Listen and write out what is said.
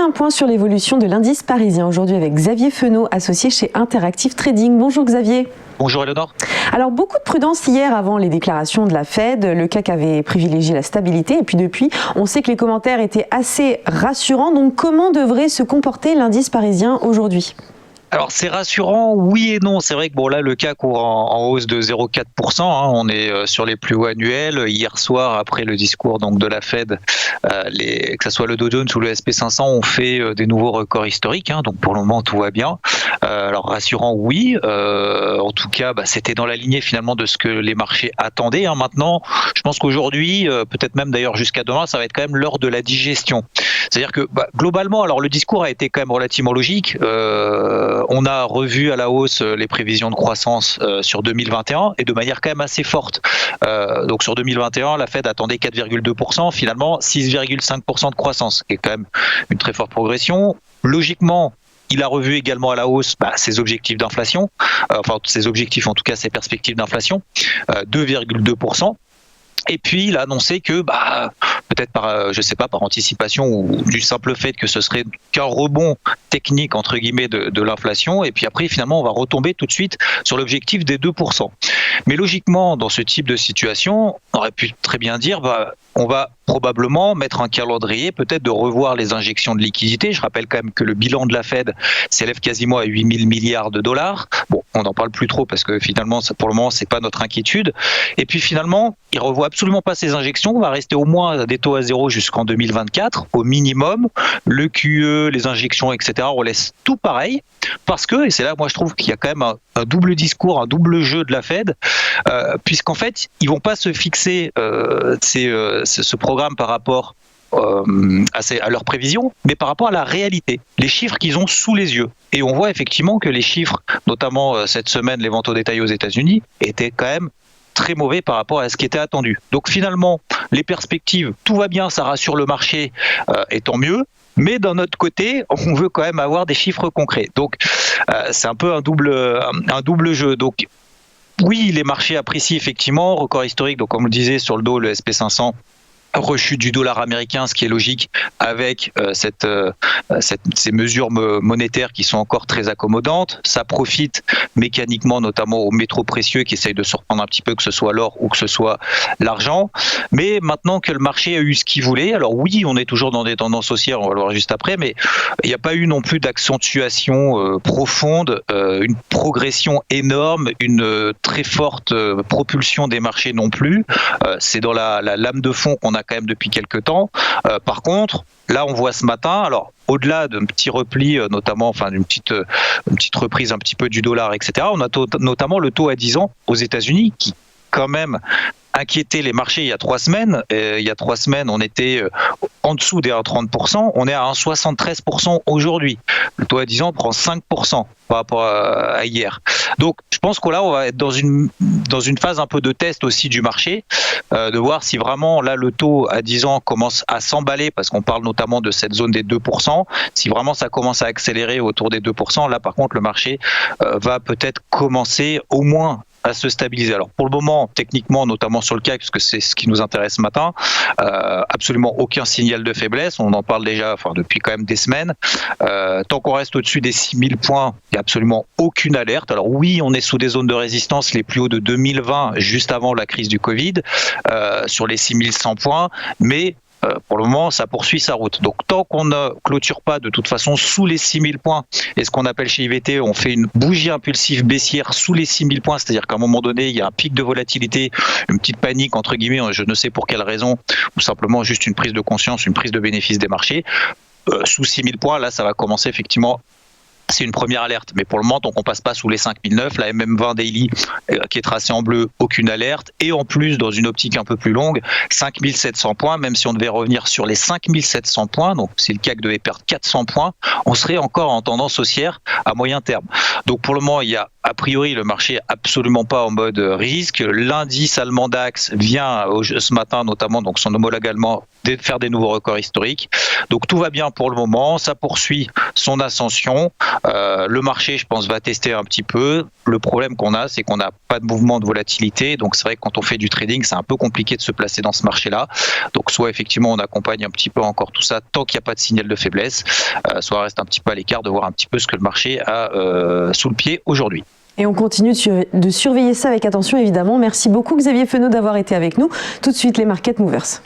un point sur l'évolution de l'indice parisien aujourd'hui avec Xavier Fenot, associé chez Interactive Trading. Bonjour Xavier. Bonjour Eleonore. Alors beaucoup de prudence hier avant les déclarations de la Fed. Le CAC avait privilégié la stabilité et puis depuis, on sait que les commentaires étaient assez rassurants. Donc comment devrait se comporter l'indice parisien aujourd'hui ? Alors c'est rassurant, oui et non. C'est vrai que bon là le CAC ouvre en hausse de 0,4%. On est sur les plus hauts annuels. Hier soir, après le discours donc de la Fed, que ce soit le Dow Jones ou le SP500 ont fait des nouveaux records historiques. Donc pour le moment tout va bien. Alors rassurant, oui. En tout cas, c'était dans la lignée finalement de ce que les marchés attendaient. Maintenant, je pense qu'aujourd'hui, peut-être même d'ailleurs jusqu'à demain, ça va être quand même l'heure de la digestion. C'est-à-dire que globalement, alors le discours a été quand même relativement logique. On a revu à la hausse les prévisions de croissance sur 2021 et de manière quand même assez forte. Donc sur 2021, la Fed attendait 4,2%, finalement 6,5% de croissance, qui est quand même une très forte progression. Logiquement, il a revu également à la hausse ses objectifs d'inflation, ses objectifs en tout cas ses perspectives d'inflation, 2,2%. Et puis il a annoncé que peut-être par anticipation ou du simple fait que ce serait qu'un rebond technique entre guillemets de l'inflation, et puis après finalement on va retomber tout de suite sur l'objectif des 2%. Mais logiquement dans ce type de situation, on aurait pu très bien dire on va probablement mettre un calendrier, peut-être de revoir les injections de liquidités. Je rappelle quand même que le bilan de la Fed s'élève quasiment à 8 000 milliards de dollars. Bon, on n'en parle plus trop parce que finalement, pour le moment, c'est pas notre inquiétude. Et puis finalement, il revoit absolument pas ces injections. On va rester au moins à des taux à zéro jusqu'en 2024, au minimum. Le QE, les injections, etc. On laisse tout pareil. Parce que, et c'est là moi je trouve qu'il y a quand même un double discours, un double jeu de la Fed, puisqu'en fait, ils vont pas se fixer ce programme par rapport à leurs prévisions, mais par rapport à la réalité, les chiffres qu'ils ont sous les yeux. Et on voit effectivement que les chiffres, notamment cette semaine, les ventes au détail aux États-Unis, étaient quand même très mauvais par rapport à ce qui était attendu. Donc finalement, les perspectives, tout va bien, ça rassure le marché, et tant mieux. Mais d'un autre côté, on veut quand même avoir des chiffres concrets. Donc c'est un peu un double jeu. Donc oui, les marchés apprécient effectivement, record historique, donc comme on le disait sur le dos, le SP500, rechute du dollar américain, ce qui est logique avec ces mesures monétaires qui sont encore très accommodantes. Ça profite mécaniquement notamment aux métaux précieux qui essayent de se reprendre un petit peu, que ce soit l'or ou que ce soit l'argent. Mais maintenant que le marché a eu ce qu'il voulait, alors oui, on est toujours dans des tendances haussières, on va le voir juste après, mais il n'y a pas eu non plus d'accentuation profonde, une progression énorme, une très forte propulsion des marchés non plus. C'est dans la lame de fond qu'on a quand même depuis quelques temps. Par contre, là on voit ce matin, alors au-delà d'un petit repli, notamment, d'une petite reprise un petit peu du dollar, etc., on a notamment le taux à 10 ans aux États-Unis qui quand même inquiétait les marchés il y a 3 semaines. Il y a 3 semaines, on était en dessous des 1,30%. On est à 1,73% aujourd'hui. Le taux à 10 ans prend 5% par rapport à hier. Donc, je pense que là, on va être dans une phase un peu de test aussi du marché, de voir si vraiment, là, le taux à 10 ans commence à s'emballer, parce qu'on parle notamment de cette zone des 2%. Si vraiment ça commence à accélérer autour des 2%, là, par contre, le marché va peut-être commencer au moins à se stabiliser. Alors pour le moment, techniquement, notamment sur le CAC, puisque c'est ce qui nous intéresse ce matin, absolument aucun signal de faiblesse. On en parle déjà depuis quand même des semaines. Tant qu'on reste au-dessus des 6000 points, il n'y a absolument aucune alerte. Alors oui, on est sous des zones de résistance les plus hauts de 2020, juste avant la crise du Covid, sur les 6100 points, mais pour le moment, ça poursuit sa route. Donc, tant qu'on ne clôture pas de toute façon sous les 6000 points, et ce qu'on appelle chez IVT, on fait une bougie impulsive baissière sous les 6000 points, c'est-à-dire qu'à un moment donné, il y a un pic de volatilité, une petite panique, entre guillemets, je ne sais pour quelle raison, ou simplement juste une prise de conscience, une prise de bénéfice des marchés. Sous 6000 points, là, ça va commencer effectivement. C'est une première alerte, mais pour le moment, tant qu'on passe pas sous les 5009, la MM20 Daily qui est tracée en bleu, aucune alerte. Et en plus, dans une optique un peu plus longue, 5700 points, même si on devait revenir sur les 5700 points, donc si le CAC devait perdre 400 points, on serait encore en tendance haussière à moyen terme. Donc pour le moment, il y a a priori le marché absolument pas en mode risque. L'indice allemand DAX vient ce matin notamment, donc son homologue allemand faire des nouveaux records historiques. Donc tout va bien pour le moment, ça poursuit son ascension. Le marché, je pense, va tester un petit peu. Le problème qu'on a, c'est qu'on n'a pas de mouvement de volatilité. Donc c'est vrai que quand on fait du trading, c'est un peu compliqué de se placer dans ce marché-là. Donc soit effectivement on accompagne un petit peu encore tout ça tant qu'il n'y a pas de signal de faiblesse, soit on reste un petit peu à l'écart de voir un petit peu ce que le marché a sous le pied aujourd'hui. Et on continue de surveiller ça avec attention, évidemment. Merci beaucoup Xavier Fenot d'avoir été avec nous. Tout de suite, les Market Movers.